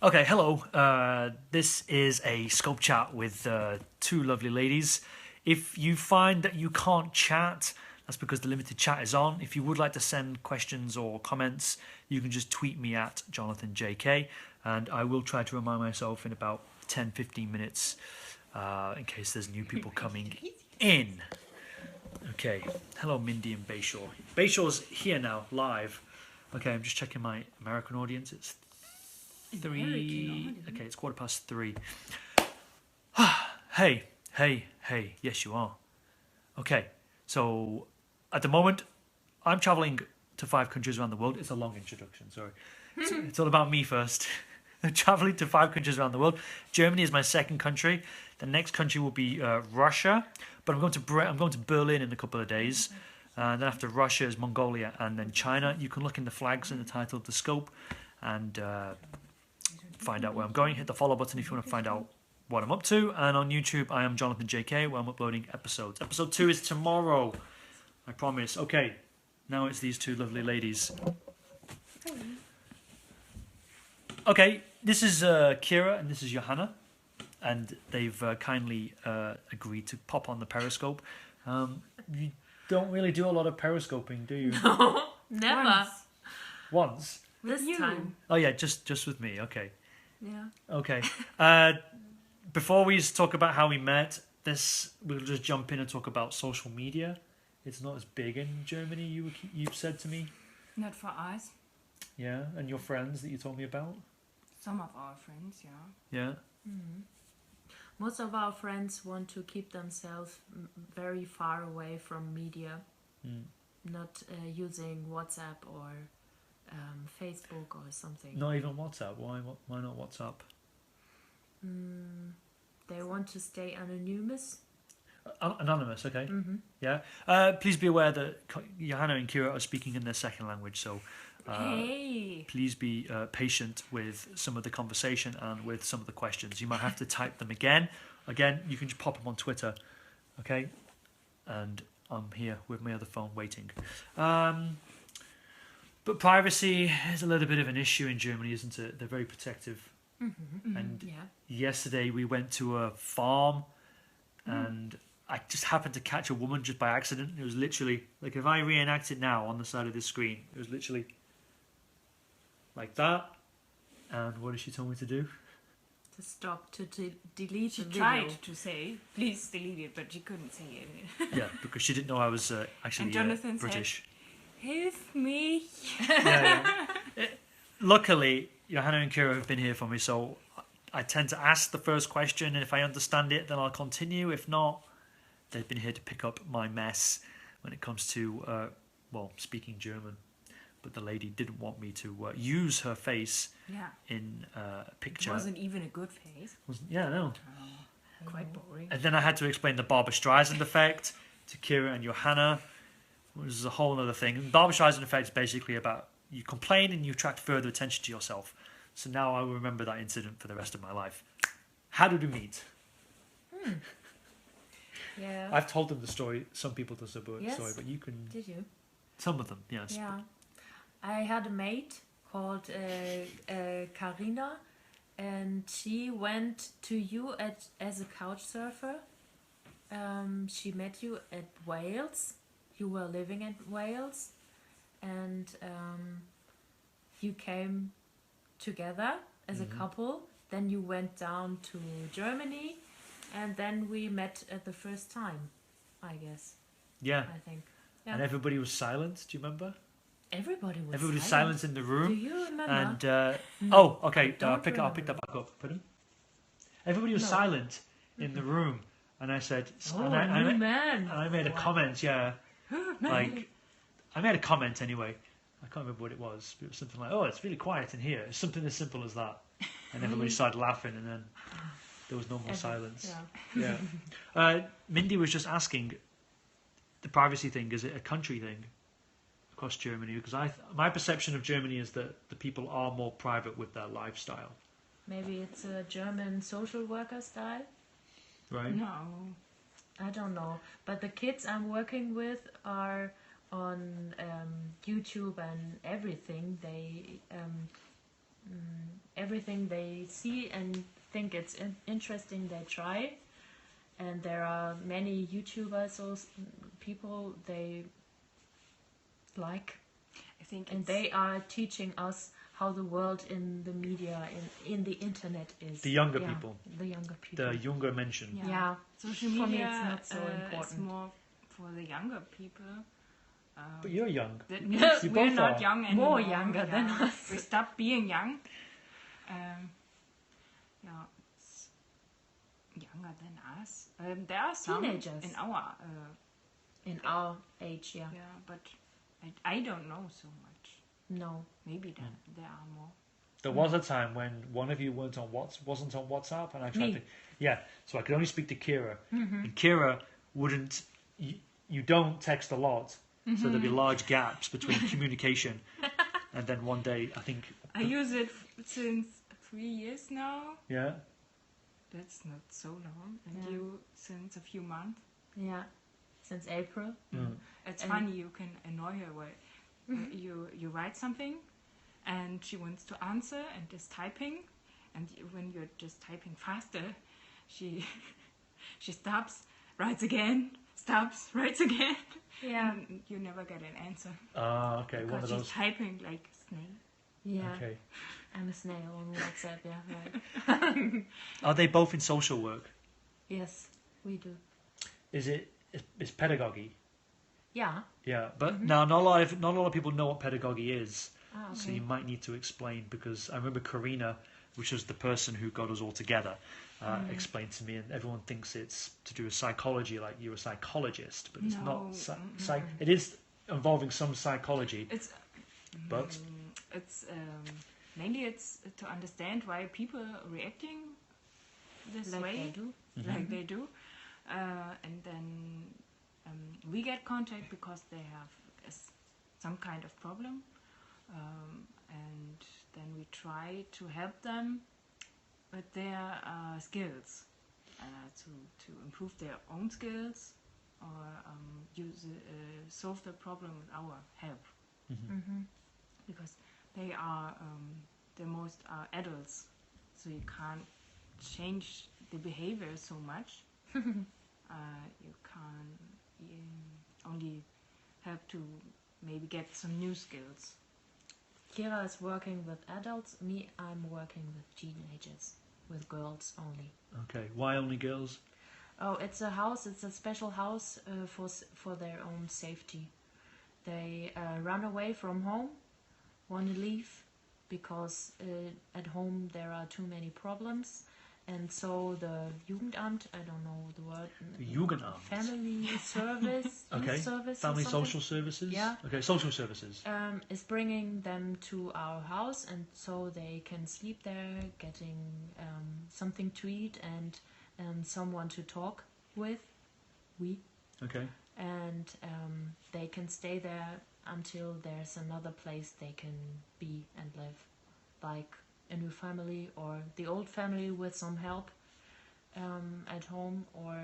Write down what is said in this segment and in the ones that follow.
Okay, hello. This is a scope chat with two lovely ladies. If you find that you can't chat, that's because the limited chat is on. If you would like to send questions or comments, you can just tweet me at JonathanJK, and I will try to remind myself in about 10-15 minutes in case there's new people coming in. Okay, hello Mindy and Bayshore. Bayshore's here now, live. Okay, I'm just checking my American audience. It's 3. Okay, it's 3:15. Hey. Yes, you are. Okay, so at the moment, I'm traveling to 5 countries around the world. It's a long introduction, sorry. It's all about me first. I'm traveling to 5 countries around the world. Germany is my second country. The next country will be Russia, but I'm going to Berlin in a couple of days. Then after Russia is Mongolia and then China. You can look in the flags in the title of the scope and find out where I'm going. Hit the follow button if you want to find out what I'm up to. And on YouTube, I am Jonathan JK, where I'm uploading episodes. Episode 2 is tomorrow, I promise. Okay, now it's these two lovely ladies. Okay, this is Kira and this is Johanna, and they've kindly agreed to pop on the Periscope. You don't really do a lot of Periscoping, do you? No, never. Once? This time. Oh yeah, just with me. Okay. Yeah. Okay. Before we talk about how we met, we'll just jump in and talk about social media. It's not as big in Germany. You've said to me. Not for us. Yeah, and your friends that you told me about. Some of our friends, yeah. Yeah. Mm-hmm. Most of our friends want to keep themselves very far away from media, not using WhatsApp or Facebook or something. Not even WhatsApp. Why not WhatsApp? They want to stay anonymous. Anonymous, okay. Mm-hmm. Yeah. Please be aware that Johanna and Kira are speaking in their second language, so Hey! please be patient with some of the conversation and with some of the questions. You might have to type them again. Again, you can just pop them on Twitter, okay? And I'm here with my other phone waiting. But privacy is a little bit of an issue in Germany, isn't it? They're very protective. Mm-hmm. And Yeah. yesterday we went to a farm and I just happened to catch a woman just by accident. It was literally, like if I reenact it now on the side of this screen, it was literally like that. And what did she tell me to do? To stop, to delete She the video. tried to say, please delete it, but she couldn't say it. Yeah, because she didn't know I was actually And Jonathan said, British. Help me. Yeah. Luckily, Johanna and Kira have been here for me, so I tend to ask the first question, and if I understand it, then I'll continue. If not, they've been here to pick up my mess when it comes to, speaking German. But the lady didn't want me to use her face Yeah. in a picture. It wasn't even a good face. Yeah, no. Quite boring. And then I had to explain the Barbra Streisand effect to Kira and Johanna, which is a whole other thing. And Barbra Streisand effect is basically about you complain and you attract further attention to yourself. So now I will remember that incident for the rest of my life. How did we meet? Yeah. I've told them the story. Some people tell the Yes. story, but you can. Did you? Some of them, yes. Yeah. I had a mate called Karina, and she went to you as a couch surfer. She met you at Wales. You were living at Wales, and you came together as a couple. Then you went down to Germany, and then we met at the first time, I guess. Yeah. I think. Yeah. And everybody was silent. Do you remember? Everybody was Everybody was silent. silent in the Do room. you remember? And No, okay. I I'll don't pick that remember. back up. Pardon? Everybody was No. silent in the room, and I said, Oh, and I, new man. and I made a comment. Yeah, like I made a comment anyway. I can't remember what it was, but it was something like, "Oh, it's really quiet in here." It's something as simple as that, and everybody started laughing, and then there was no more silence. Yeah. Yeah. Mindy was just asking, the privacy thing, is it a country thing across Germany? Because my perception of Germany is that the people are more private with their lifestyle, Maybe it's a German social worker style. right? No. I don't know. But the kids I'm working with are on YouTube and everything. They everything they see and think it's interesting, they try. And there are many YouTubers or people they like, I think and it's, they are teaching us how the world in the media in the internet is. The younger Yeah, people. The younger people. The younger mention. Yeah. Yeah. social For me, media it's not so is important. more for the younger people. But you're young. That You means we're both not are. young anymore. More younger than us. We stopped being young. Yeah, it's younger than us. There are some Teenagers. in our In our age, yeah. yeah, but I don't know so much. No. Maybe there are more. There was a time when one of you wasn't on WhatsApp, and I tried Me. to. Yeah, so I could only speak to Kira, and Kira wouldn't. You don't text a lot, so there'd be large gaps between communication, and then one day I think. I use it since 3 years now. Yeah. That's not so long. And Yeah. you since a few months. Yeah. Since April. It's And- funny, you can annoy her where you write something and she wants to answer and is typing, and when you're just typing faster, she she stops, writes again, stops, writes again, Yeah. and you never get an answer Ah, okay, one because of she's those. typing like a snail. Yeah. Okay. I'm a snail on WhatsApp, yeah, right. Are they both in social work? Yes, we do. Is pedagogy? Yeah. Yeah, but now not a lot of people know what pedagogy is. Ah, okay. So you might need to explain, because I remember Karina, which was the person who got us all together, explained to me, and everyone thinks it's to do with psychology, like you're a psychologist, but it's No, not. It is involving some psychology, It's but it's mainly it's to understand why people are reacting this Like way, they do. like they do, and then we get contact because they have some kind of problem, and then we try to help them with their skills, to improve their own skills, or solve the problem with our help, Mm-hmm. because they are the most are adults, so you can't change the behavior so much. You can only help to maybe get some new skills. Kira is working with adults. Me, I'm working with teenagers, with girls only. okay. Why only girls? Oh, it's a house. It's a special house for their own safety. They run away from home, want to leave because at home there are too many problems, and so the Jugendamt, I don't know the word. The Jugendamt. Family service. Okay. Youth service. or Family something, social services. Yeah. Okay, social services. is bringing them to our house, and so they can sleep there, getting something to eat and someone to talk with. Okay. And they can stay there until there's another place they can be and live, like a new family or the old family with some help at home, or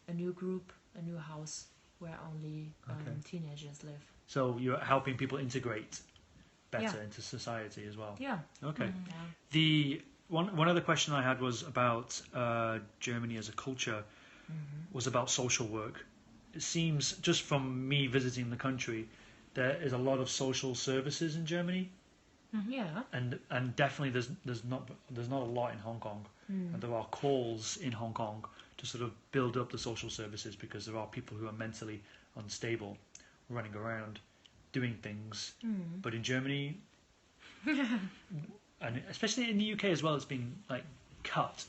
a new group, a new house where only Okay. teenagers live. So you're helping people integrate better Yeah. into society as well. Yeah. Okay. Yeah. The one other question I had was about Germany as a culture, was about social work. It seems, just from me visiting the country, there is a lot of social services in Germany, Yeah. and definitely there's not a lot in Hong Kong, and there are calls in Hong Kong to sort of build up the social services, because there are people who are mentally unstable running around doing things. But in Germany, and especially in the UK as well, it's been like cut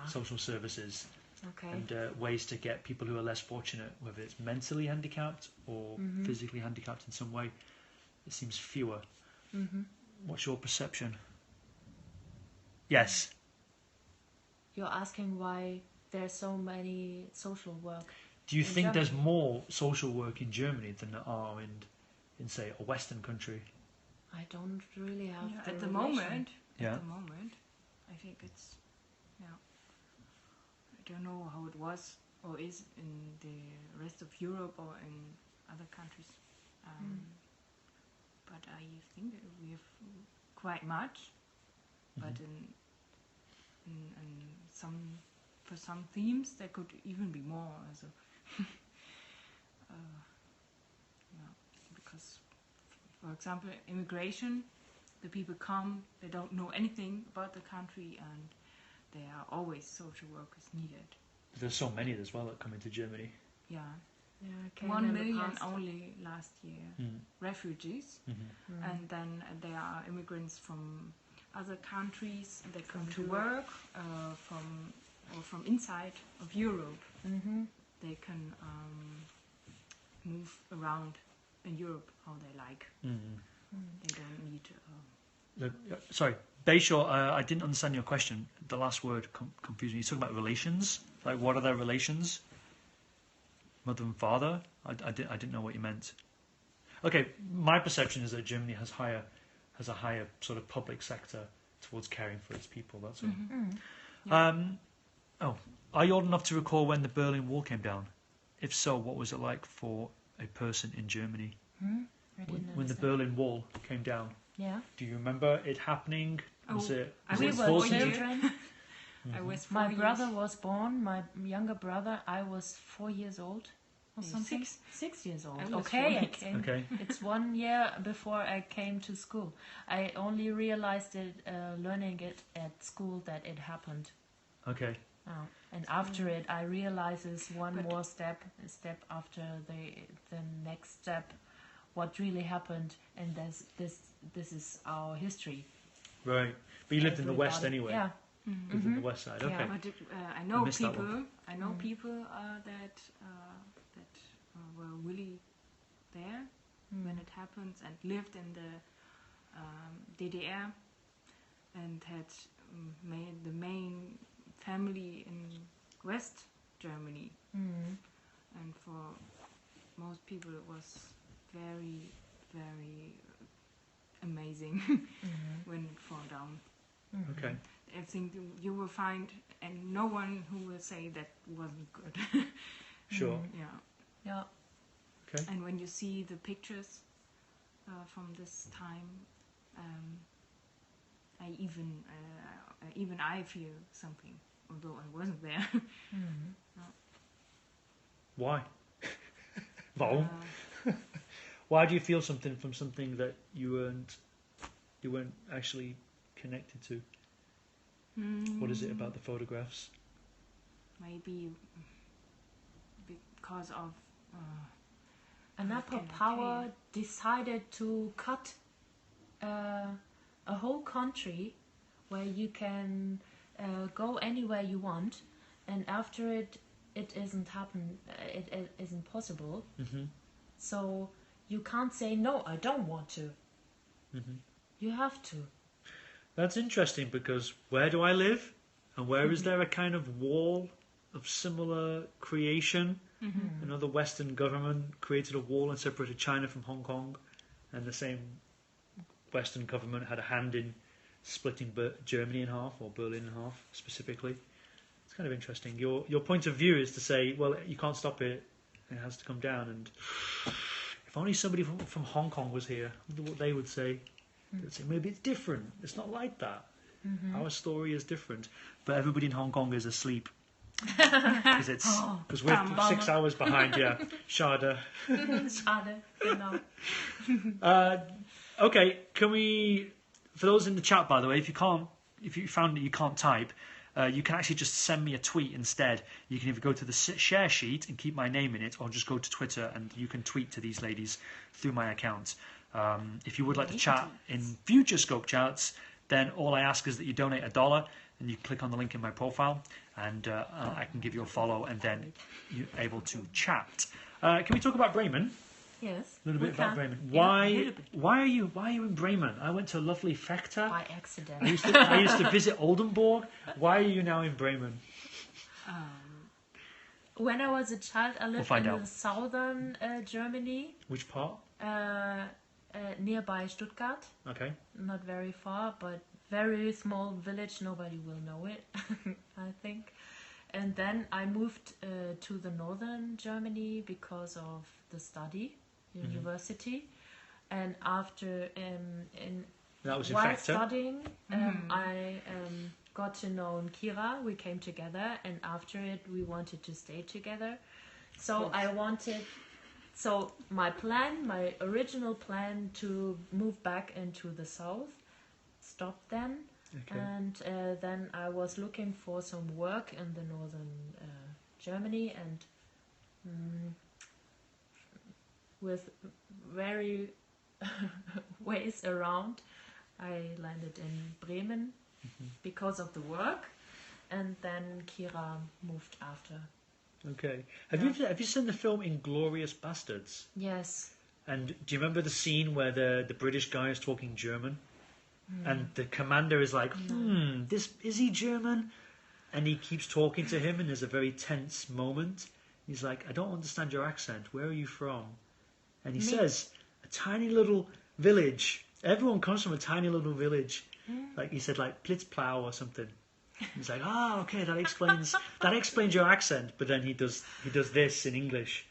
social services, Okay. and ways to get people who are less fortunate, whether it's mentally handicapped or physically handicapped in some way, it seems fewer. What's your perception? Yes. You're asking why there's so many social work. Do you In think there's Germany? more social work in Germany than there are in say, a Western country? I don't really have Yeah, the at the relation. moment, Yeah. at the moment, I think it's, yeah. I don't know how it was or is in the rest of Europe or in other countries, but I think that we have quite much, but in some for some themes there could even be more. Also, yeah, because for example, immigration, the people come, they don't know anything about the country, and there are always social workers needed. There's so many as well that come into Germany. Yeah, Yeah, came 1 in the million past. only last year. Refugees, and then there are immigrants from other countries that come to work from inside of Europe. Mm-hmm. They can move around in Europe how they like. They don't need. Sorry, Bayshore, I didn't understand your question. The last word confused me. You're talking about relations? Like, what are their relations? Mother and father? I didn't know what you meant. Okay, my perception is that Germany has a higher sort of public sector towards caring for its people. That's all. Are you old enough to recall when the Berlin Wall came down? If so, what was it like for a person in Germany I didn't when the understand. Berlin Wall came down? Yeah. Do you remember it happening? Was it I We was were 40 4 children. I was 4 My years. brother was born, my younger brother, I was 4 years old or You're something. 6. 6 years old. I was Okay, 4 I years. came. Okay. It's 1 year before I came to school. I only realized it learning it at school that it happened. Okay. Oh. And after it, I realized it's one But- more step, a step after the next step, what really happened, and this is our history. Right. But you lived in the West Everybody- anyway. Yeah. Lived in the West side. Yeah. Okay. But I know missed that people. I know Mm. people that were really there when it happens and lived in the DDR and had made the main family in West Germany. And for most people, it was very, very amazing when it fell down. Okay. I think you will find, and no one who will say that wasn't good. Sure. Yeah. Yeah. Okay. And when you see the pictures from this time, even I feel something, although I wasn't there. Why? Warum? Why do you feel something from something that you weren't actually connected to? What is it about the photographs? Maybe because of An upper Okay, power okay. decided to cut a whole country where you can go anywhere you want, and after it isn't happen. It isn't possible. So you can't say no. I don't want to. You have to. That's interesting because where do I live? And where is there a kind of wall of similar creation? Another Western government created a wall and separated China from Hong Kong, and the same Western government had a hand in splitting Germany in half, or Berlin in half specifically. It's kind of interesting. Your point of view is to say, well, you can't stop it, it has to come down. And if only somebody from Hong Kong was here, I wonder what they would say. They'd say, maybe it's different. It's not like that. Our story is different. But everybody in Hong Kong is asleep. Because we're 6 hours behind, yeah. Schade. Schade, genau. Okay, can we... For those in the chat, by the way, if you found that you can't type, you can actually just send me a tweet instead. You can either go to the share sheet and keep my name in it, or just go to Twitter and you can tweet to these ladies through my account. If you would like to chat in future Scope Chats, then all I ask is that you donate $1 and you click on the link in my profile, and I can give you a follow, and then you're able to chat. Can we talk about Bremen? Yes. A little bit we about can. Bremen. Yeah, a little bit. Why are you in Bremen? I went to lovely Fechter. By accident. I used to visit Oldenburg. Why are you now in Bremen? When I was a child, I lived find in out. the southern Germany, Which part? nearby Stuttgart. Okay. Not very far, but very small village. Nobody will know it, I think. And then I moved to the northern Germany because of the study, university. And after That was while Infector. studying, I got to know Kira. We came together, and after it, we wanted to stay together. So I wanted. So my original plan to move back into the south, stopped then, Okay. and then I was looking for some work in the northern Germany, and with very ways around, I landed in Bremen because of the work, and then Kira moved after. Okay. Have you seen the film Inglorious Bastards? Yes. And do you remember the scene where the British guy is talking German? And the commander is like, this is he German? And he keeps talking to him, and there's a very tense moment. He's like, I don't understand your accent. Where are you from? And he says, a tiny little village. Everyone comes from a tiny little village. Like he said, like Plitzplau or something. He's like, okay, that explains your accent. But then he does this in English.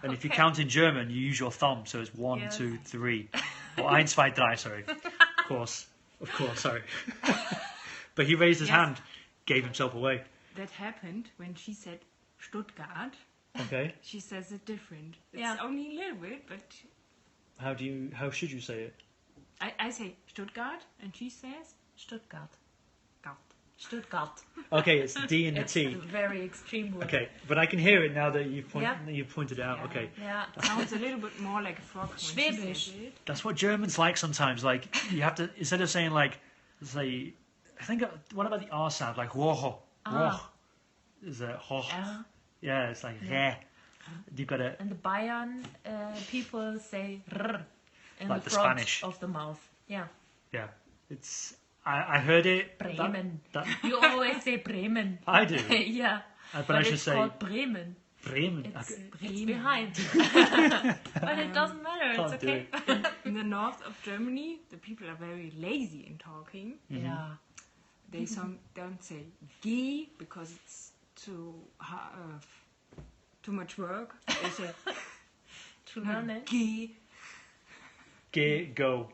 And if you count in German, you use your thumb. So it's 1, Yes. 2, 3. Or 1, 2, 3, sorry. Of course, sorry. But he raised his Yes. hand, gave himself away. That happened when she said Stuttgart. Okay. She says it different. It's Yeah. only a little bit, but How should you say it? I say Stuttgart, and she says Stuttgart. Gart. Stuttgart. Okay, it's the D and the It's T. a very extreme word. Okay, but I can hear it now that you've Yeah. pointed it out. Yeah. Okay, Yeah. Sounds a little bit more like a frog when she Schwäbisch. says it. that's what Germans like sometimes. Like you have to, instead of saying like, say, I think what about the R sound? Like woho, woh. Is it ho? Yeah. Yeah, it's like re. You've got to And the Bayern people say rr in Like the the front Spanish. of the mouth. Yeah. yeah. It's I heard it. Bremen. That, You always say Bremen. I do, Yeah. but I should it's say called Bremen. Bremen. It's, Okay. it's behind. But it doesn't matter. It's Can't do okay. In the north of Germany, the people are very lazy in talking. Yeah. They don't say "geh" because it's too much work. They say To learn it. "geh." Go.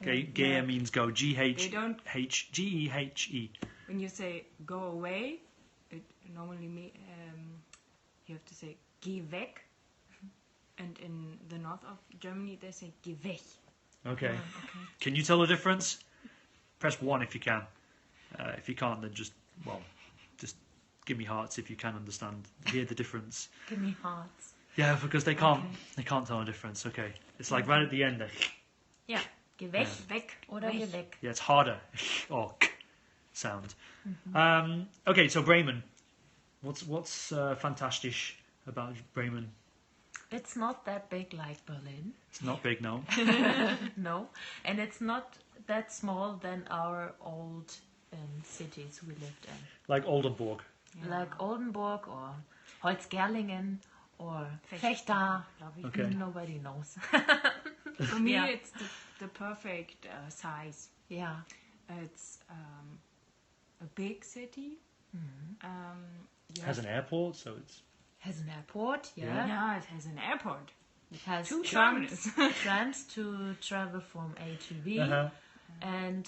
Okay, Yeah. means go. They don't- Gehe. When you say "go away," it normally you have to say "geh weg," and in the north of Germany they say "geh weg." Okay. Can you tell the difference? Press 1 if you can. If you can't, then just give me hearts if you can understand. Hear the difference. Give me hearts. Yeah, because they can't tell the difference. Okay, it's like right at the end. Yeah. Geh weg. Weg. Oder weg. geh weg. Yeah, it's harder or k sound. Okay, so Bremen. What's fantastic about Bremen? It's not that big like Berlin. It's not big, no. No. And it's not that small than our old cities we lived in. Like Oldenburg. Yeah. Like Oldenburg or Holzgerlingen or Vechta. Vechta. Lovely. Okay. Nobody knows. For me, Yeah. it's the perfect size. Yeah. It's a big city. You Has have- an airport, so it's Has an airport, yeah. yeah, it has an airport. It has 2 trams, terminals. trams to travel from A to B. And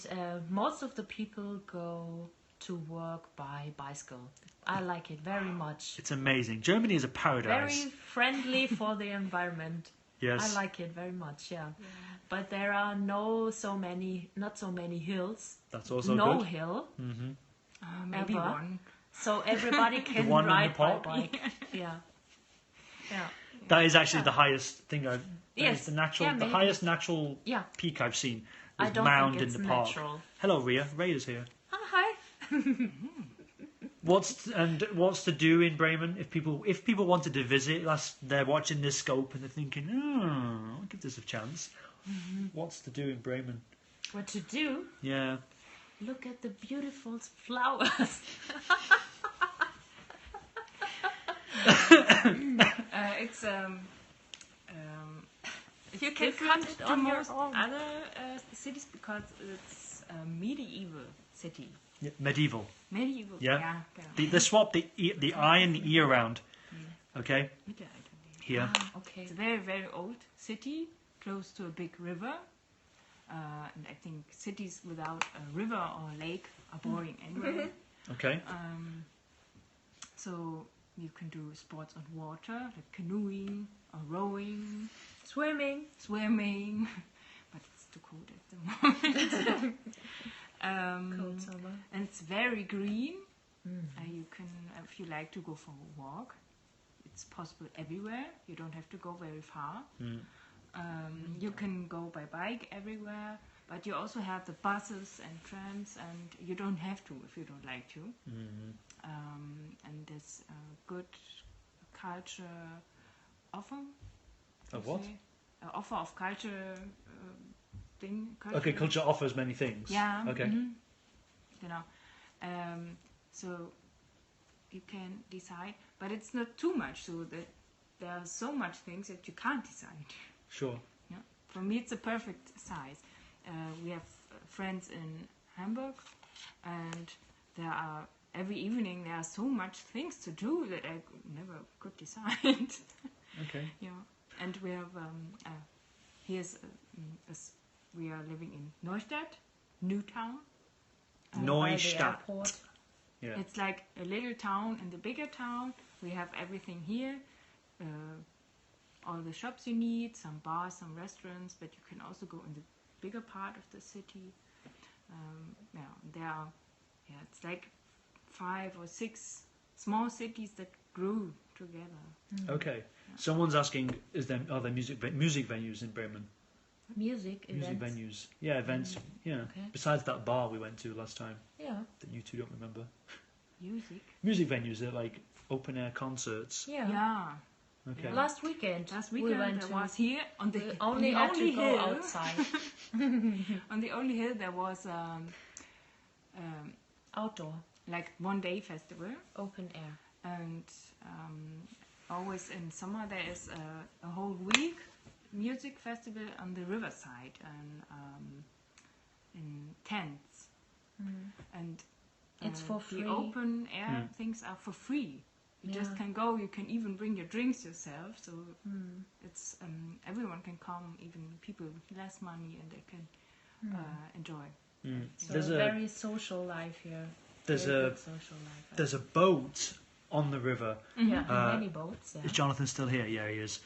most of the people go to work by bicycle. I like it very much. it's amazing. Germany is a paradise. Very friendly for the environment. Yes. I like it very much, yeah. But there are not so many hills. That's also no good. hill. Maybe Ever. one. So everybody can one in the ride by park? bike. Yeah. Yeah. That is actually the highest thing I've. that Yes. is the natural, Yeah, the maybe. highest natural Yeah. peak I've seen. I Is don't mound think it's in the park. natural. Hello, Ria. Ria's here. Oh, hi. What's to do in Bremen? If people wanted to visit, they're watching this scope and they're thinking, I'll give this a chance. What's to do in Bremen? What to do? Yeah. Look at the beautiful flowers. It's You can different cut it to on your most own. other cities because it's a medieval city. Yeah, medieval. Medieval. Yeah. genau. They swap the I and the E around. Okay. Mittelalter. Here. Okay. It's a very, very old city, close to a big river. And I think cities without a river or lake are boring anyway. Okay. So you can do sports on water, like canoeing or rowing, Swimming. swimming, but it's too cold at the moment. Cold summer. And it's very green. You can, if you like to go for a walk, it's possible everywhere. You don't have to go very far. You can go by bike everywhere, but you also have the buses and trams, and you don't have to if you don't like to. And there's a good culture offer. Of you what? say? Offer of culture thing. Okay, culture offers many things. Yeah. Okay. You know, so you can decide, but it's not too much, so that there are so much things that you can't decide. Sure. Yeah. For me, it's a perfect size. We have friends in Hamburg, and there are every evening there are so much things to do that I never could decide. Okay. Yeah, and we have we are living in Neustadt, Newtown. By the Neustadt. airport. Yeah. It's like a little town in the bigger town. We have everything here, all the shops you need, some bars, some restaurants, but you can also go in the bigger part of the city. It's like 5 or 6 small cities that grew together. Okay. Someone's asking, are there music venues in Bremen? Music Music events. venues. Yeah, events. Yeah. Okay. Besides that bar we went to last time Yeah. that you two don't remember. Music. Music venues are like open air concerts. Yeah. Yeah. Okay. Last weekend. Last we weekend went there to. was here on the We only on had the to only go hill. outside. On the only hill there was Outdoor. like 1 day festival, Open air. and always in summer there is a whole week music festival on the riverside and in tents, and It's for free. The open air things are for free. You just Yeah. can go. You can even bring your drinks yourself. So it's everyone can come, even people with less money, and they can enjoy. So There's a very social life here. there's Very a good social life. there's a boat on the river. yeah, many boats. Yeah. Is Jonathan still here? Yeah, he is.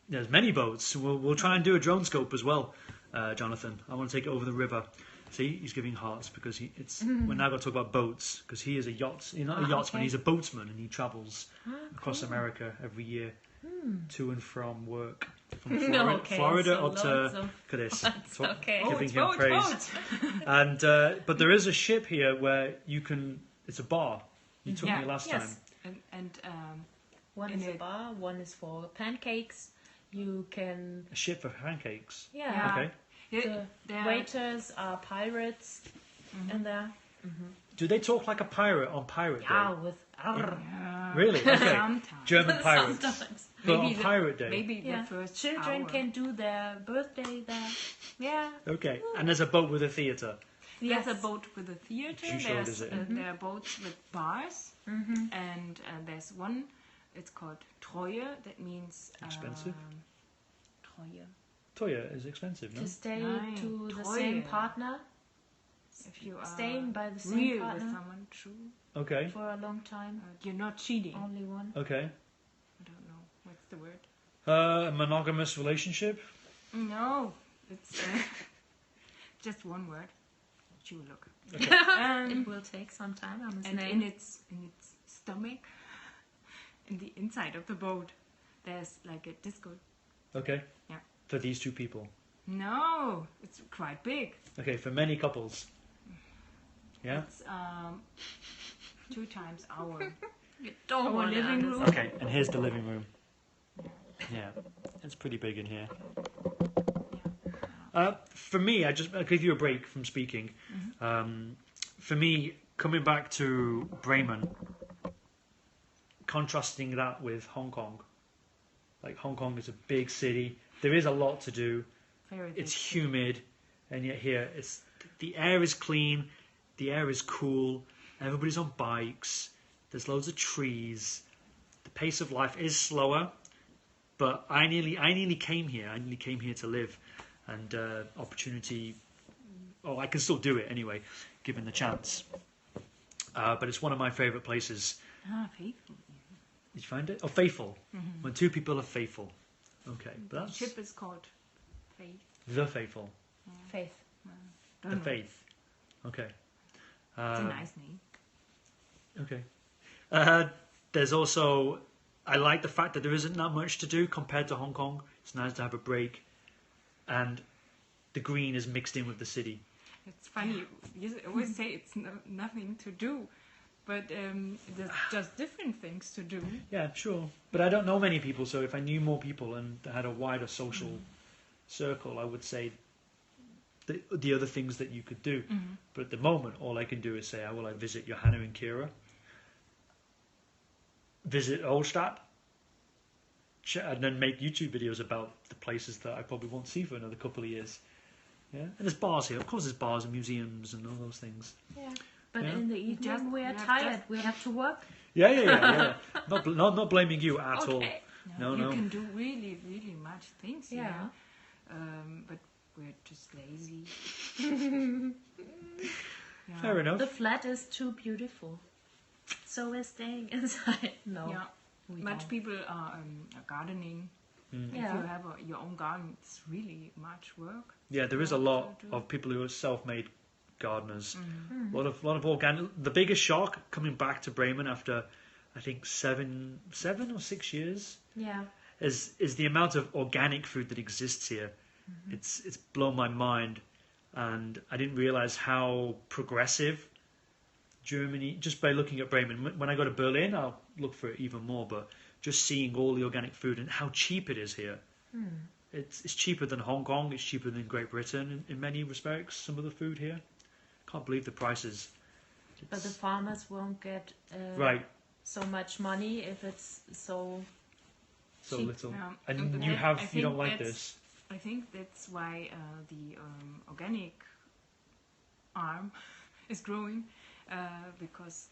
There's many boats. We'll try and do a drone scope as well, Jonathan. I want to take it over the river. See, he's giving hearts because we're now going to talk about boats because he is a yacht. He's not a yachtsman. okay. He's a boatsman and he travels across America every year to and from work. From Florida, Okay, Florida so up to loads of look at this. boats, okay. Giving him Boats, praise. boats. And but there is a ship here where you can. It's a bar. You took Yeah, me last yes. time. And One in is a it. bar. One is for pancakes. You can. A ship for pancakes. Yeah. Yeah. Okay. The there- waiters are pirates in there. Do they talk like a pirate on Pirate Yeah, Day? with. Really? Okay. Sometimes. German pirates. Sometimes. But on Maybe the- Pirate Day. Maybe Yeah. the first Children hour. can do their birthday there. Yeah. Okay. And there's a boat with a theatre. There's a Yes. boat with a theater. You showed There's us it. there are boats with bars, and there's one. It's called Treue. That means Expensive? Treue. Toya is expensive, no? To stay Nein, to the Treue. same partner. If you are Staying by the same real with partner someone, true, Okay. for a long time. you're not cheating. Only one. Okay. I don't know what's the word. A monogamous relationship. No, it's just one word. You look. It will take some time. I must And say. in its stomach, in the inside of the boat, there's like a disco. Okay. Yeah. For these two people. No, it's quite big. Okay, for many couples. Yeah. It's 2 times our You don't our want to living room. understand. Okay, and here's the living room. Yeah, it's pretty big in here. For me, I'll give you a break from speaking. For me, coming back to Bremen, contrasting that with Hong Kong. Like Hong Kong is a big city. There is a lot to do. Very It's big. humid, and yet here the air is clean, the air is cool. Everybody's on bikes. There's loads of trees. The pace of life is slower, but I nearly came here. I nearly came here to live. and opportunity. Oh, I can still do it anyway, given the chance. But it's one of my favourite places. Faithful. Did you find it? Oh, faithful. When two people are faithful. Okay, but The that's ship is called Faith. the faithful. Faith. Don't The know. faith. Okay. It's a nice name. Okay. There's also, I like the fact that there isn't that much to do compared to Hong Kong. It's nice to have a break, and the green is mixed in with the city. It's funny. You always say it's nothing to do, but there's just different things to do. Yeah, sure. But I don't know many people, so if I knew more people and had a wider social circle, I would say the other things that you could do. But at the moment, all I can do is say, oh, well, I visit Johanna and Kira, visit Oldstadt, and then make YouTube videos about the places that I probably won't see for another couple of years. Yeah, and there's bars here. Of course, there's bars and museums and all those things. Yeah. But Yeah. in the evening just- we are you have tired. just- We have to work. Yeah. Not blaming you at all. Okay. No, you no. can do really, really much things Yeah. here, but we're just lazy. Yeah. Fair enough. The flat is too beautiful, so we're staying inside. No. Yeah. We Much don't. people are gardening. If Yeah. you have your own garden, it's really much work. Yeah, there is a lot of people who are self-made gardeners. A lot of organic. The biggest shock coming back to Bremen after, I think 7 or 6 years, Yeah. is the amount of organic food that exists here. It's blown my mind, and I didn't realize how progressive Germany. Just by looking at Bremen, when I go to Berlin, I'll look for it even more. But just seeing all the organic food and how cheap it is here. It's cheaper than Hong Kong. It's cheaper than Great Britain in many respects. Some of the food here, can't believe the prices. But the farmers won't get Right, so much money if it's so. so cheap. little. Yeah. And But you I have you think don't like that's- this. I think that's why the organic arm is growing, because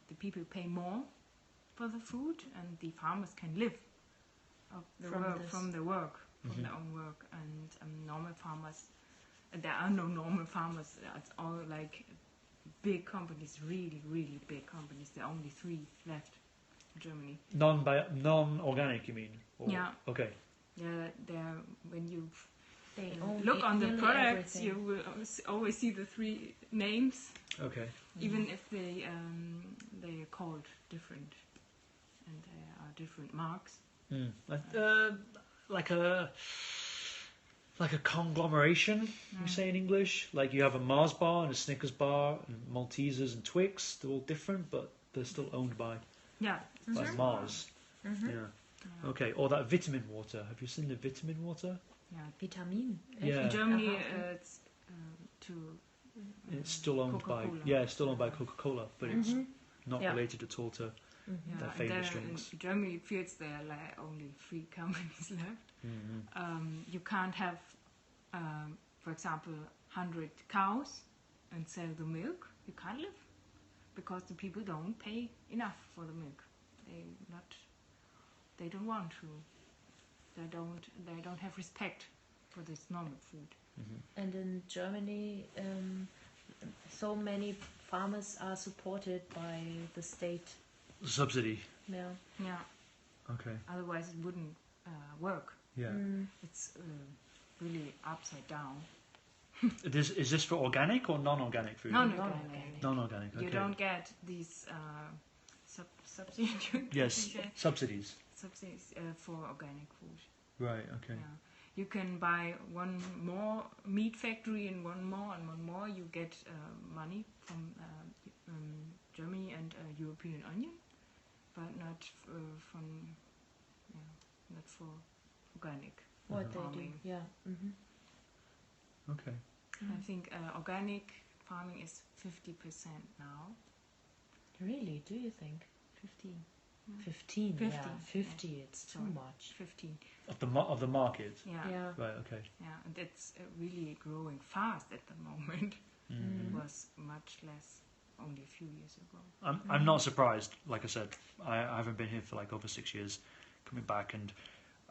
the people pay more for the food, and the farmers can live of the From work, this. from the work, from their own work, and normal farmers. There are no normal farmers. It's all like big companies, really, really big companies. There are only 3 left in Germany. Non-organic, you mean? Or- Yeah. Okay. They're when you They own look on the nearly products, everything. you will always see the 3 names, Okay. even if they are called different, and there are different marks. Like a conglomeration, you say in English. Like you have a Mars bar and a Snickers bar and Maltesers and Twix. They're all different, but they're still owned by Yeah, Mars. Yeah. Okay. Or that vitamin water. Have you seen the vitamin water? Vitamin. Yeah. in Germany Uh-huh. it's to It's still owned Coca-Cola. by it's still owned by Coca-Cola, but it's not Yeah. related at all to yeah, their and favourite there drinks. in Germany it feels there are like only 3 companies left. You can't have, for example, 100 cows and sell the milk. You can't live because the people don't pay enough for the milk. They don't want to. They don't have respect for this normal food. And in Germany, so many farmers are supported by the state. Subsidy. Yeah. Yeah. Okay. Otherwise, it wouldn't work. Yeah. It's really upside down. Is this for organic or non-organic food? Non-organic. Non-organic. Okay. You don't get these subsidies. Yes. Subsidies. Subsidies for organic food. Right. Okay. Yeah. You can buy one more meat factory and one more. You get money from Germany and European Union, but not not for organic. What they do. farming. Yeah. Okay. I think organic farming is 50% now. Really? Do you think? 15. 15. 50, Yeah. 50. It's too Sorry. much. 15. Of the market. Yeah. Yeah. Right. Okay. Yeah, and it's really growing fast at the moment. It was much less only a few years ago. I'm not surprised. Like I said, I haven't been here for like over 6 years. Coming back, and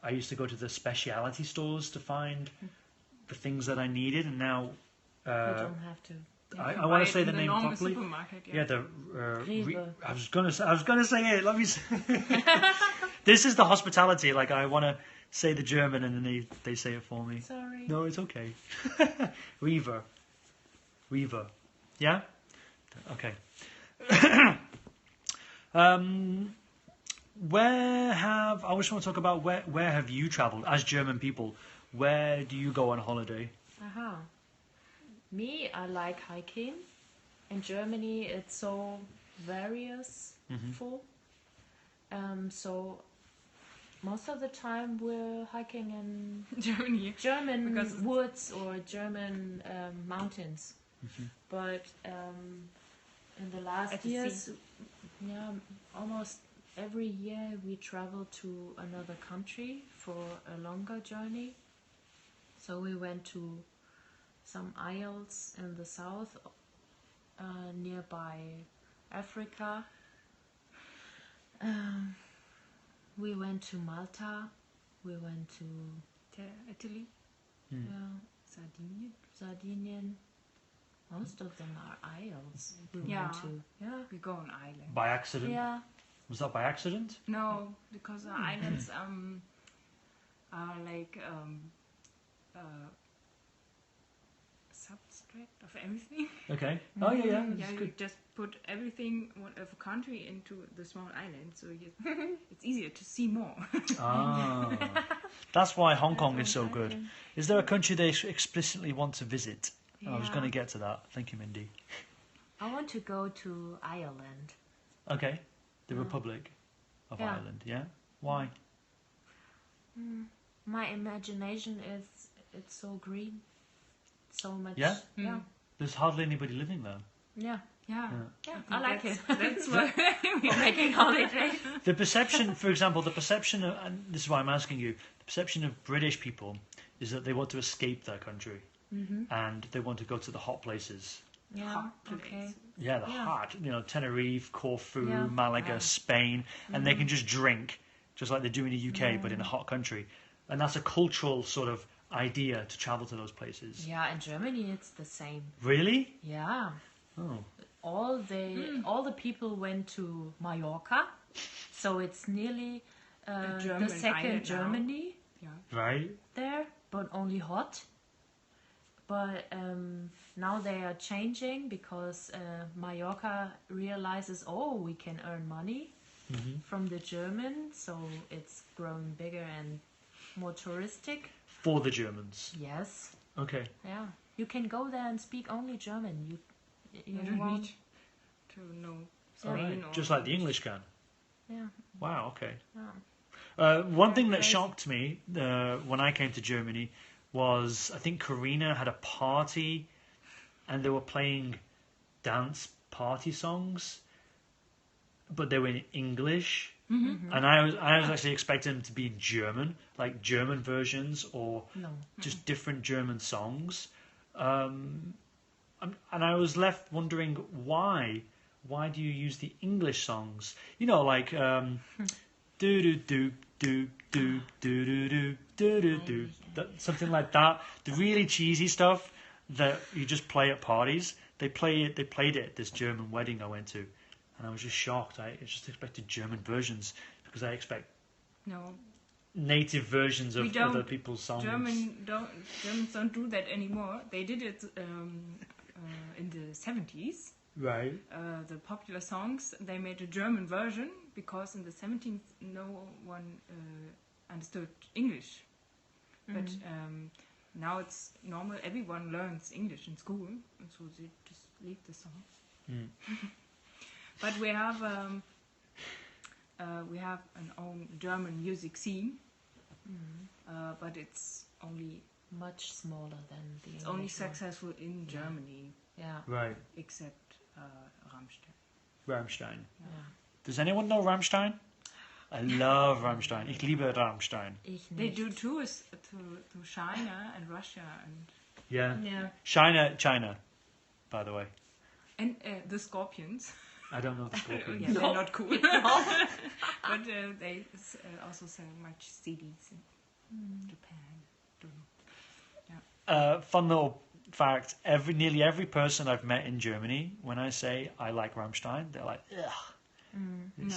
I used to go to the specialty stores to find the things that I needed, and now You don't have to. I want to say the name properly. Supermarket, Yeah, the Rewe. I was gonna say it. Let me. This is the hospitality. Like I want to say the German, and then they say it for me. Sorry. No, it's okay. Rewe. Yeah. Okay. I just want to talk about where have you travelled as German people? Where do you go on holiday? Aha. Me, I like hiking. In Germany, it's so various full. So most of the time we're hiking in Germany. German Because- woods or German mountains. But in the last At the years, yeah, almost every year we travel to another country for a longer journey. So we went to some isles in the south, nearby Africa. We went to Malta. We went to Italy, Sardinian. Most of them are isles. We Yeah. went to. Yeah. we go on island. By accident? Yeah. Was that by accident? No, because the islands are like subtract of everything. Okay. Oh yeah, yeah. Yeah, That's you good. just put everything of a country into the small island, so it's easier to see more. Ah, that's why Hong Kong is so good. Is there a country they explicitly want to visit? I was Yeah. going to get to that. Thank you, Mindy. I want to go to Ireland. Okay, the Republic of Yeah. Ireland. Yeah. Why? My imagination is it's so green, so much. Yeah? Yeah. There's hardly anybody living there. Yeah. Yeah, Yeah. I like it. That's why We're making holiday. The perception, for example, and this is why I'm asking you, the perception of British people is that they want to escape their country and they want to go to the hot places. Yeah. hot Okay. place. Yeah, the Yeah. hot, Tenerife, Corfu, Yeah. Malaga, Yeah. Spain, and they can just drink, just like they do in the UK, but in a hot country. And that's a cultural sort of idea to travel to those places. Yeah. In Germany, it's the same. Really? Yeah. Oh. All the people went to Mallorca, so it's nearly German the second island now. Germany Right? there, but only hot. But now they are changing because Mallorca realizes, we can earn money from the German, so it's growing bigger and more touristic. For the Germans. Yes, Okay. yeah. You can go there and speak only German. You You don't won't- need to know All Spain right. or Just like the English can. Yeah, Wow, okay. yeah. One thing that Crazy. shocked me when I came to Germany was I think Karina had a party and they were playing dance party songs, but they were in English. And I was actually expecting them to be German, like German versions or No. just different German songs. And I was left wondering why. Why do you use the English songs? Like do do do do do do do do do do do, something like that. The really cheesy stuff that you just play at parties. They played it at this German wedding I went to, and I was just shocked. I just expected German versions because I expect no. native versions We of don't- other people's songs. Germans don't do that anymore. They did it in the 70s. Right. The popular songs, they made a German version because in the 70s no one understood English. But now it's normal. Everyone learns English in school, and so they just leave the songs. But we have an own German music scene, but it's only Much smaller than the it's only English one. successful in Germany, Yeah. Right. except Rammstein. Rammstein. Yeah. Does anyone know Rammstein? I love Rammstein. Ich liebe Rammstein. Ich They nicht. do tours to China and Russia Yeah. Yeah. China, by the way. and the Scorpions. I don't know the Scorpions. Yeah, they're not cool. But they also sell much CDs in Japan. Don't know. Fun little fact: nearly every person I've met in Germany, when I say I like Rammstein, they're like, ugh. It No.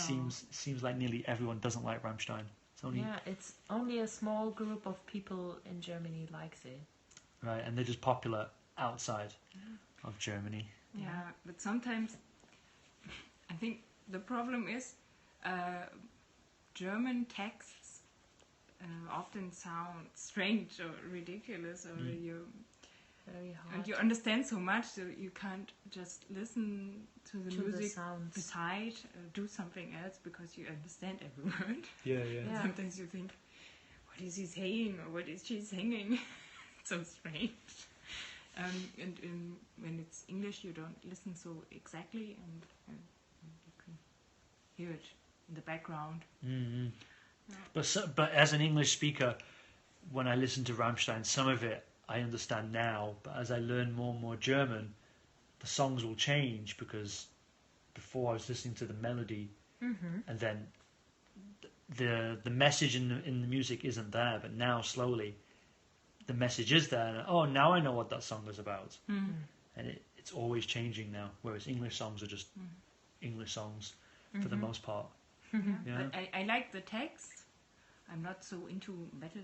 seems like nearly everyone doesn't like Rammstein. It's only Yeah, it's only a small group of people in Germany likes it. right, and they're just popular outside of Germany. Yeah, but sometimes I think the problem is German texts often sound strange or ridiculous, or Very hard. and you understand so much, so you can't just listen to the To the music sounds. beside, do something else because you understand every word. Yeah, Yeah. Sometimes you think, what is he saying or what is she singing? It's so strange. When it's English, you don't listen so exactly, and you can hear it in the background. Mm-hmm. But as an English speaker, when I listen to Rammstein, some of it I understand now. But as I learn more and more German, the songs will change because before I was listening to the melody, and then the message in the music isn't there. But now slowly, the message is there. And, oh, now I know what that song is about, and it's always changing now. Whereas English songs are just English songs for the most part. Yeah. But I like the text. I'm not so into metal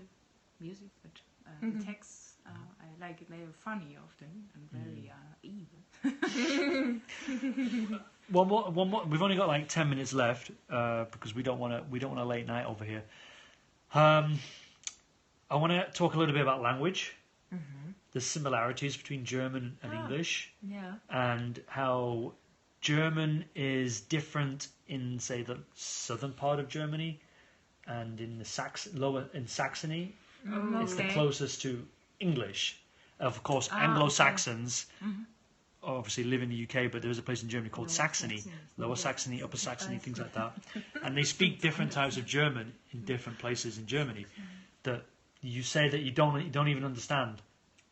music, but the texts I like it. They're funny often and very evil. One more. We've only got like 10 minutes left because we don't want a late night over here. I want to talk a little bit about language, the similarities between German and English, Yeah. and how German is different in, say, the southern part of Germany, and in the lower in Saxony, it's the Okay. closest to English. Of course, Ah, Anglo-Saxons obviously live in the UK, but there is a place in Germany called Lower Saxony, Saxony. Lower Saxony, Upper Saxony, I things see. like that. And they speak different types of German in different places in Germany that you say that you don't even understand.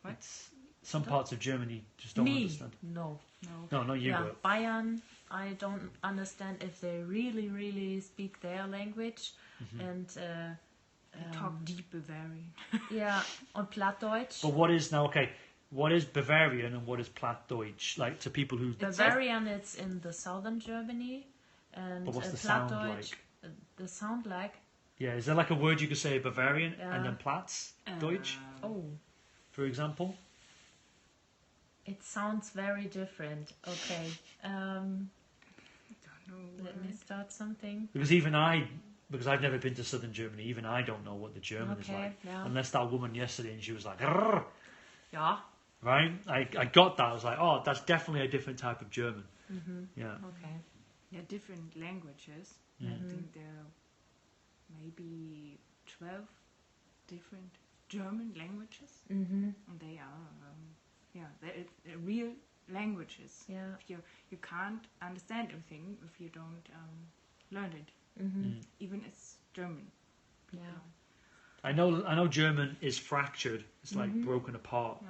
What? It's, some parts of Germany just don't Me? understand. No. No. No, not you, Yeah, but Bayern, I don't understand if they really speak their language. And They talk deep Bavarian. yeah, on Plattdeutsch. But what is now? Okay, what is Bavarian and what is Plattdeutsch? Like to people who. Bavarian, it's in the southern Germany, and But what's the sound Plattdeutsch, like? the sound like. Yeah, is there like a word you could say Bavarian Yeah. and then Platz Deutsch, Oh, for example? it sounds very different. Okay, don't let know. me start something. Because I've never been to southern Germany, even I don't know what the German is Okay, like. yeah. Unless that woman yesterday and she was like, "Rrr," Yeah. right? I got that. I was like, oh, that's definitely a different type of German. Yeah. Okay. Yeah, different languages. I think there are maybe 12 different German languages, and they are, they're real languages. Yeah. If you can't understand everything if you don't learn it, even it's German. Yeah. I know German is fractured. It's like broken apart. Yeah.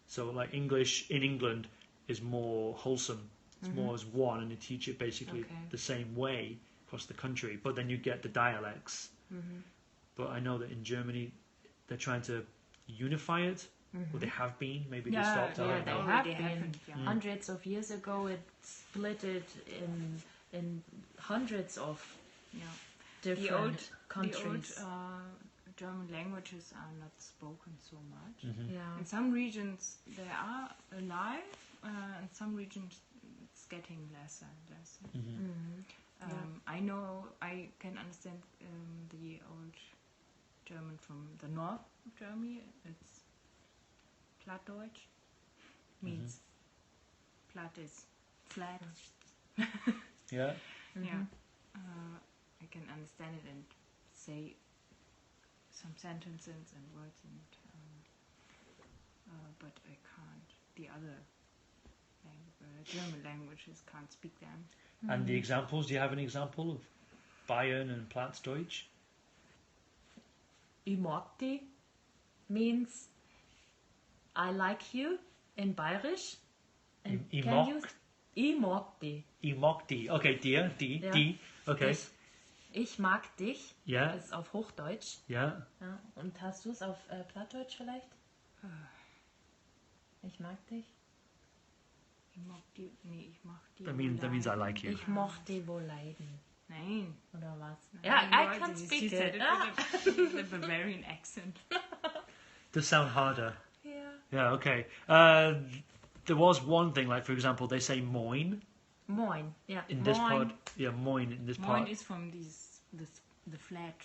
So like English in England is more wholesome. It's more as one, and they teach it basically Okay. the same way across the country. But then you get the dialects. But I know that in Germany they're trying to unify it, or they have been. Maybe they stopped. I yeah, don't they know. have already been. happened, yeah. Hundreds of years ago, it split it in hundreds of different countries. The old German languages are not spoken so much. Yeah. In some regions they are alive, in some regions it's getting less and less. I know I can understand the old German from the north of Germany. It's Plattdeutsch. Means Platt is flat. Yeah. Yeah. I can understand it and say some sentences and words, and but I can't. The other German languages can't speak them. And the examples? Do you have an example of Bayern and Plattdeutsch? Ich mag dich means I like you in Bayerisch. And Ich can mag? you? Ich mag dich. Ich mag die. Okay, dir, die, Ja. die. Okay. Ich mag dich. Ja. Das ist auf Hochdeutsch. Ja. Ja. Und hast du es auf Plattdeutsch vielleicht? Ich mag dich. Ich mag die, nee, ich mag die. That means I like you. Ich mochte wohl leiden. Nein. Oder was? Nein, Yeah, I Leute, can she speak said it. with a Bavarian accent. Does sound harder. Yeah. Yeah, okay. There was one thing, like for example, they say moin Moin. Yeah. in this Moin. part. Yeah, moin in this Moin part is from the flat.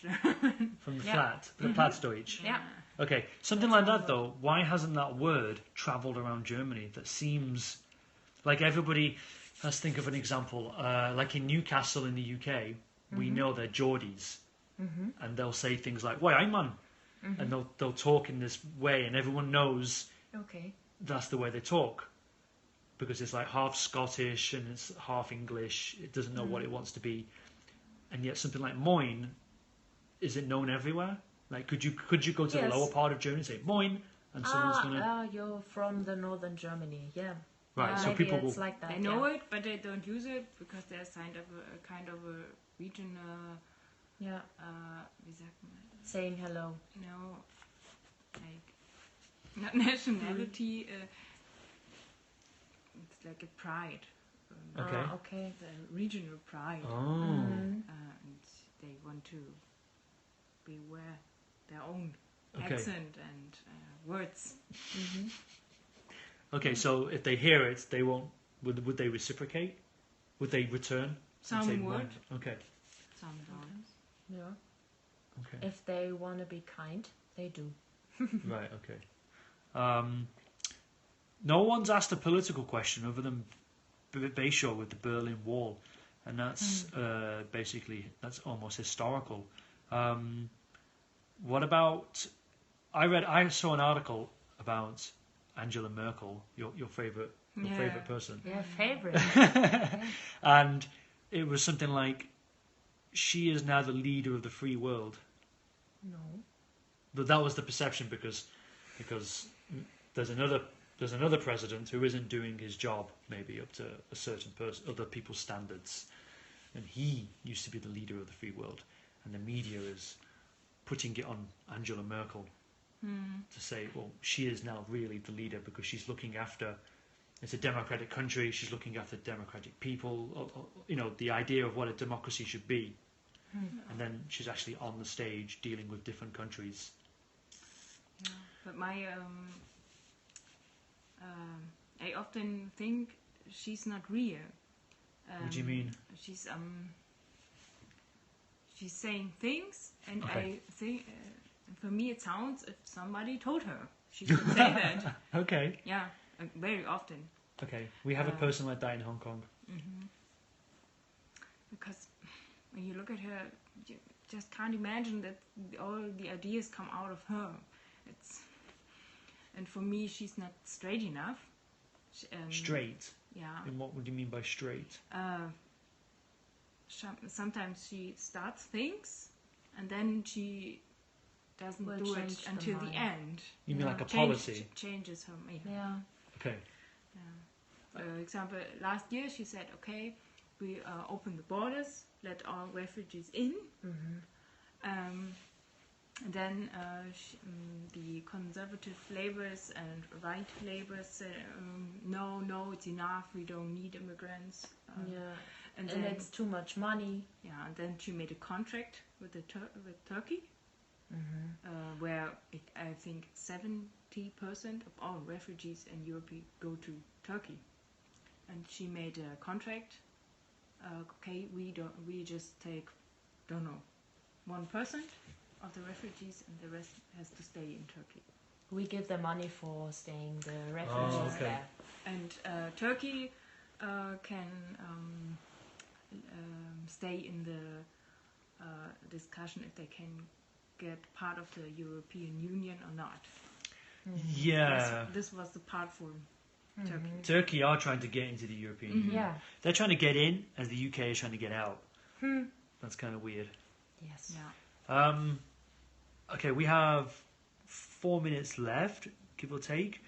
from the Yeah. flat, the Plattdeutsch. Yeah. Okay, something like that though. Why hasn't that word travelled around Germany? That seems like everybody. Let's think of an example. Like in Newcastle in the UK, we know they're Geordies, and they'll say things like "Why, I'm man," and they'll talk in this way, and everyone knows Okay. that's the way they talk because it's like half Scottish and it's half English. It doesn't know what it wants to be, and yet something like "moin," is it known everywhere? Like, could you go to the Yes. lower part of Germany and say "moin," and someone's gonna You're from the northern Germany. Yeah. right? So Maybe people it's will like that. They know it, but they don't use it because there's kind of a regional, Yeah. wie sagt man? Saying hello. No, like not nationality. It's like a pride. Okay. Okay. The regional pride, Oh, and they want to be aware their own Okay. accent and words. okay. So if they hear it, they won't. Would they reciprocate? Would they return? and Some say would, "moin"? Okay. some don't. Yeah. Okay. If they want to be kind, they do. Right. Okay. No one's asked a political question other than Bayshore with the Berlin Wall, and that's basically that's almost historical. What about? I saw an article about Angela Merkel, your favorite person, Yeah, favorite. and it was something like, she is now the leader of the free world. No. But that was the perception because there's another president who isn't doing his job maybe up to a certain other people's standards, and he used to be the leader of the free world, and the media is putting it on Angela Merkel to say, well, she is now really the leader because she's looking after. It's a democratic country. She's looking after democratic people. The idea of what a democracy should be. And then she's actually on the stage dealing with different countries. Yeah. But I often think she's not real. What do you mean? She's saying things, and Okay. I think for me it sounds if somebody told her she should say that. Okay. Yeah, very often. Okay. We have a person like that in Hong Kong. Because when you look at her, you just can't imagine that all the ideas come out of her. And for me, she's not straight enough. Straight. Yeah. And what would you mean by straight? Sometimes she starts things, and then she doesn't Will do change it the until the mind. end. You mean Yeah. like a policy? Changes her. Yeah. Okay. For example, last year she said, okay, we open the borders, let all refugees in. Then the conservative labours and right labours said, no, it's enough, we don't need immigrants. Yeah. And And then, it's too much money. yeah, and then she made a contract with with Turkey, where I think 70% of all refugees in Europe go to Turkey. And she made a contract. Okay, we just take, don't know, 1% of the refugees, and the rest has to stay in Turkey. We give them money for staying the refugees okay. there. And Turkey can stay in the discussion if they can get part of the European Union or not. Yeah. This was the part for Turkey. Turkey are trying to get into the European Union. Yeah. They're trying to get in, as the UK is trying to get out. That's kind of weird. Yes. Yeah. Okay, we have 4 minutes left, give or take.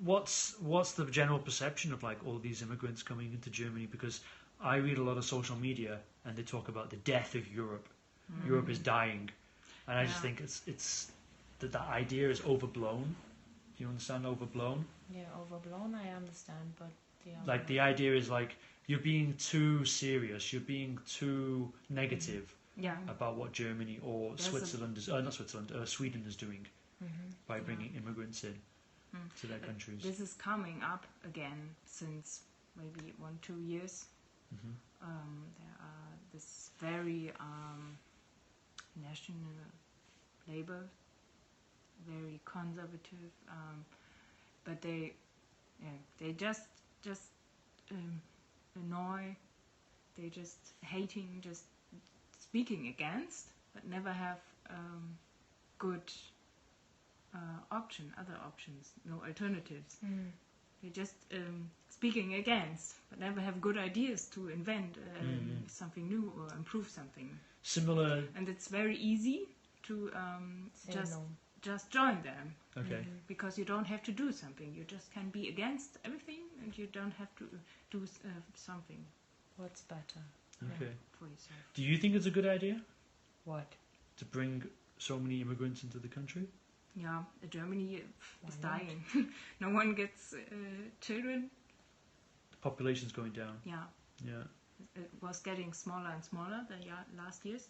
What's the general perception of like all these immigrants coming into Germany? Because I read a lot of social media and they talk about the death of Europe. Europe is dying, and I just Yeah. think it's that idea is overblown you understand overblown? Yeah, overblown. I understand, but the other Like the idea is like you're being too serious, you're being too negative Yeah. about what Germany or There's a- Switzerland is, not Switzerland, Sweden is doing by bringing immigrants in to their countries. This is coming up again since maybe 1-2 years. Mhm. There are this very national labor, very conservative, but they just annoy. They just hating, just speaking against, but never have good other options, no alternatives. They just speaking against, but never have good ideas to invent something new or improve something. Similar. And it's very easy to Say just no. just join them Okay. because you don't have to do something. You just can be against everything, and you don't have to do something What's better? Okay. for yourself. Do you think it's a good idea What? to bring so many immigrants into the country? Yeah, Germany is Why not? dying. No one gets children. The population's going down. Yeah, Yeah. it was getting smaller and smaller the last years,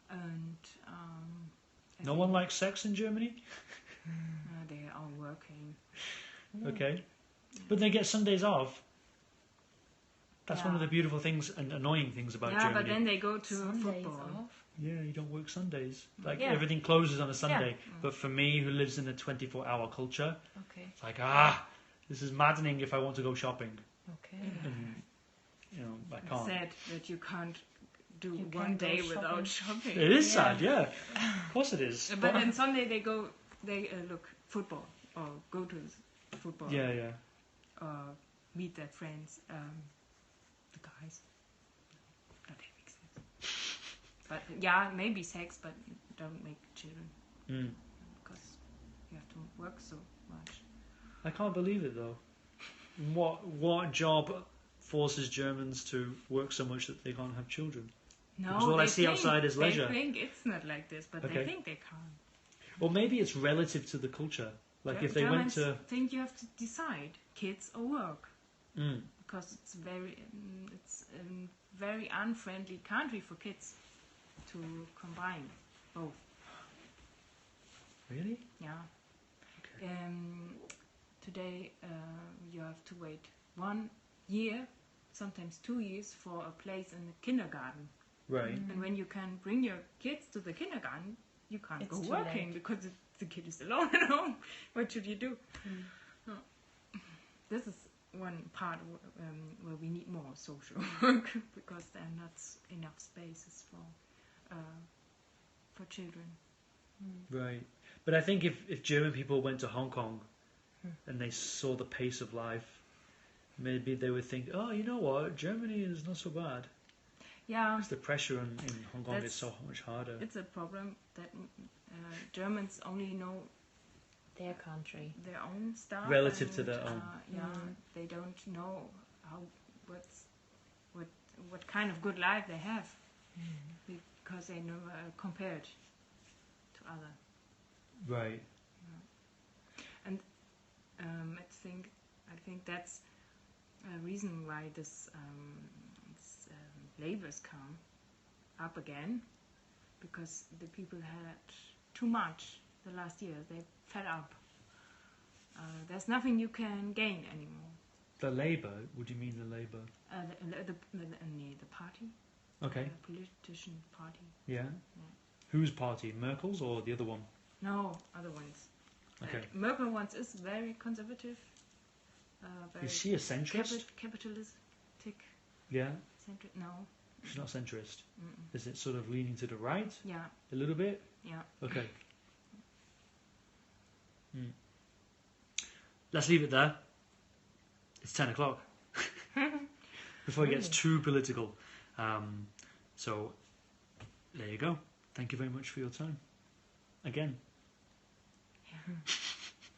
and I No think, one likes sex in Germany? they are working. Okay. But they get Sundays off. That's one of Yeah. the beautiful things and annoying things about Yeah, Germany. but then they go to Sundays football. off. Yeah, you don't work Sundays. Like Yeah. everything closes on a Sunday. But for me, who lives in a 24-hour culture, Okay. it's like this is maddening if I want to go shopping, Okay. and I It's can't. sad that you can't do You one can't go day shopping. without shopping. It is Yeah. sad, yeah. Of course it is. But on Sunday they look football or go to football yeah, yeah. or meet their friends, the guys. Not having sex. But yeah, maybe sex, but don't make children Mm. because you have to work so much. I can't believe it though. What job forces Germans to work so much that they can't have children? No, Because all I they see outside is leisure. They think it's not like this, but Okay. they think they can't. Or maybe it's relative to the culture. Like if they went Germans to think you have to decide kids or work. Mm. Because it's a very unfriendly country for kids to combine both. Really? Yeah. Okay. Today you have to wait 1 year, sometimes 2 years, for a place in the kindergarten. Right. And when you can bring your kids to the kindergarten, you can't It's go too working late. because the kid is alone at home. What should you do? Oh. This is one part where we need more social work because there are not enough spaces for children. Right. But I think if German people went to Hong Kong and they saw the pace of life, maybe they would think, oh, you know what, Germany is not so bad. Yeah, Because the pressure in Hong Kong is That's- so much harder. it's a problem that Germans only know Their country. their own stuff Relative and, to their own. Yeah, they don't know what kind of good life they have because they never compared to other. Right. I think that's a reason why this labors come up again, because the people had too much the last year. They fed up. There's nothing you can gain anymore. The Labour? What do you mean the Labour? The party, Okay. the politician party. Yeah. Whose party? Merkel's or the other one? No, other ones. Okay. Merkel once is very conservative. Very Is she a centrist? capitalistic. Yeah. No. She's not centrist. Is it sort of leaning to the right? Yeah. A little bit? Yeah. Okay. Let's leave it there. It's 10 o'clock. Before it gets too political. So, there you go. Thank you very much for your time. Again. Yeah.